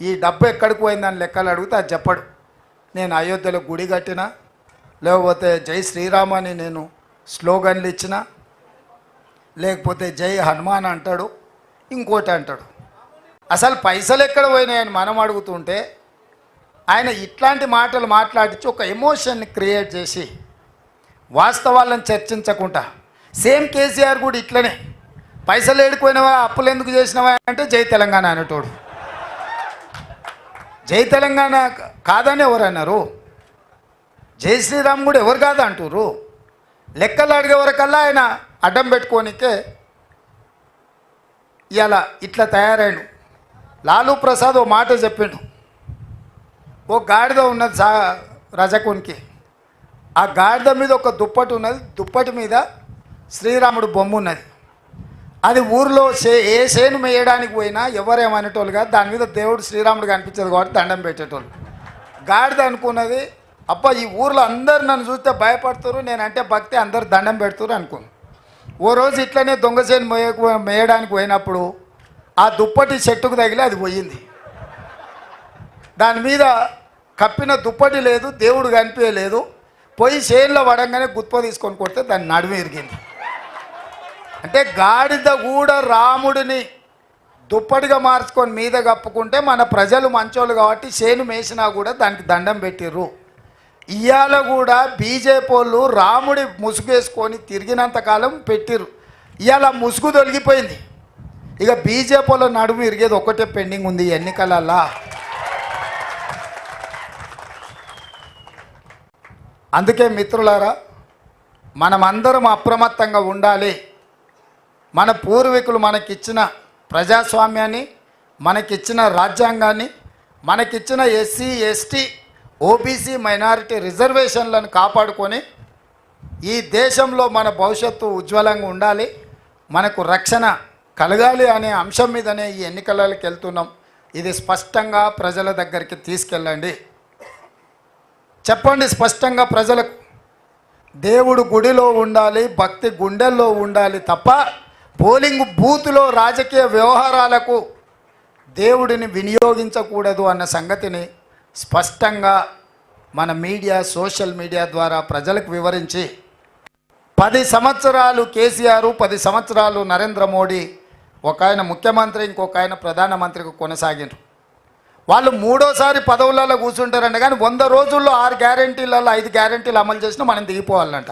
ఈ డబ్బు ఎక్కడికి పోయిందని లెక్కలు అడిగితే అది చెప్పడు. నేను అయోధ్యలో గుడి కట్టినా, లేకపోతే జై శ్రీరామ్ అని నేను స్లోగన్లు ఇచ్చిన, లేకపోతే జై హనుమాన్ అంటాడు, ఇంకోటి అంటాడు. అసలు పైసలు ఎక్కడ పోయినాయని మనం అడుగుతుంటే ఆయన ఇట్లాంటి మాటలు మాట్లాడించి ఒక ఎమోషన్ని క్రియేట్ చేసి వాస్తవాలను చర్చించకుండా, సేమ్ కేసీఆర్ కూడా ఇట్లనే పైసలు ఏడుకోయినవా, అప్పులు ఎందుకు చేసినవా అంటే జై తెలంగాణ అనేటోడు. జై తెలంగాణ కాదని ఎవరు అన్నారు? జై శ్రీరామ్ కూడా ఎవరు కాదా అంటారు? లెక్కలు అడిగే వరకల్లా ఆయన అడ్డం పెట్టుకోనికే ఇలా ఇట్లా తయారాడు. లాలూ ప్రసాద్ ఓ మాట చెప్పిండు. ఓ గాడిద ఉన్నది రజకునికి. ఆ గాడిద మీద ఒక దుప్పటి ఉన్నది, దుప్పటి మీద శ్రీరాముడు బొమ్మ ఉన్నది. అది ఊరిలో ఏ చేను మేయడానికి పోయినా ఎవరేమనేటోళ్ళు కాదు, దాని మీద దేవుడు శ్రీరాముడు కనిపించదు కాబట్టి దండం పెట్టేటోళ్ళు. గాడిద అనుకున్నది, అబ్బా ఈ ఊర్లో అందరు నన్ను చూస్తే భయపడుతురు, నేనంటే భక్తి అందరు దండం పెడుతురు అనుకున్నాను. ఓ రోజు ఇట్లనే దొంగ చేను మేయడానికి పోయినప్పుడు ఆ దుప్పటి చెట్టుకు తగిలి అది పోయింది. దాని మీద కప్పిన దుప్పటి లేదు, దేవుడు కనిపించలేదు. పోయి చేనులో పడంగానే గుత్ప తీసుకొని కొడితే దాన్ని నడుము ఇరిగింది. అంటే గాడిద కూడా రాముడిని దుప్పటిగా మార్చుకొని మీద కప్పుకుంటే మన ప్రజలు మంచోళ్ళు కాబట్టి చేను మేసినా కూడా దానికి దండం పెట్టిర్రు. ఇవాళ కూడా బీజేపీ వాళ్ళు రాముడి ముసుగేసుకొని తిరిగినంతకాలం పెట్టిర్రు. ఇవాళ ముసుగు తొలగిపోయింది. ఇక బీజేపీ వాళ్ళ నడుము ఇరిగేది ఒక్కటే పెండింగ్ ఉంది ఎన్నికలల్లా. అందుకే మిత్రులారా, మనమందరం అప్రమత్తంగా ఉండాలి. మన పూర్వీకులు మనకిచ్చిన ప్రజాస్వామ్యాన్ని, మనకిచ్చిన రాజ్యాంగాన్ని, మనకిచ్చిన ఎస్సీ ఎస్టీ ఓబీసీ మైనారిటీ రిజర్వేషన్లను కాపాడుకొని ఈ దేశంలో మన భవిష్యత్తు ఉజ్వలంగా ఉండాలి, మనకు రక్షణ కలగాలి అనే అంశం మీదనే ఈ ఎన్నికలకి వెళ్తున్నాం. ఇది స్పష్టంగా ప్రజల దగ్గరికి తీసుకెళ్ళండి. చెప్పండి స్పష్టంగా ప్రజలకు. దేవుడు గుడిలో ఉండాలి, భక్తి గుండెల్లో ఉండాలి తప్ప పోలింగ్ బూత్లో రాజకీయ వ్యవహారాలకు దేవుడిని వినియోగించకూడదు అన్న సంగతిని స్పష్టంగా మన మీడియా, సోషల్ మీడియా ద్వారా ప్రజలకు వివరించి 10 సంవత్సరాలు కేసీఆర్, 10 సంవత్సరాలు నరేంద్ర మోడీ, ఒక ఆయన ముఖ్యమంత్రి, ఇంకొక ఆయన ప్రధానమంత్రికి కొనసాగినారు. వాళ్ళు మూడోసారి పదవులలో కూర్చుంటారంట. కానీ 100 రోజుల్లో 6 గ్యారెంటీలలో 5 గ్యారెంటీలు అమలు చేసినా మనం దిగిపోవాలంట.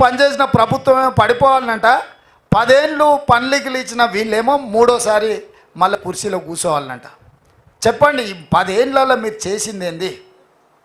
పనిచేసిన ప్రభుత్వమే పడిపోవాలంట. 10 ఏళ్ళు పనులకి ఇచ్చిన వీళ్ళేమో మూడోసారి మళ్ళీ కుర్చీలో కూర్చోవాలంట. చెప్పండి, ఈ 10 ఏళ్ళలో మీరు చేసింది ఏంది?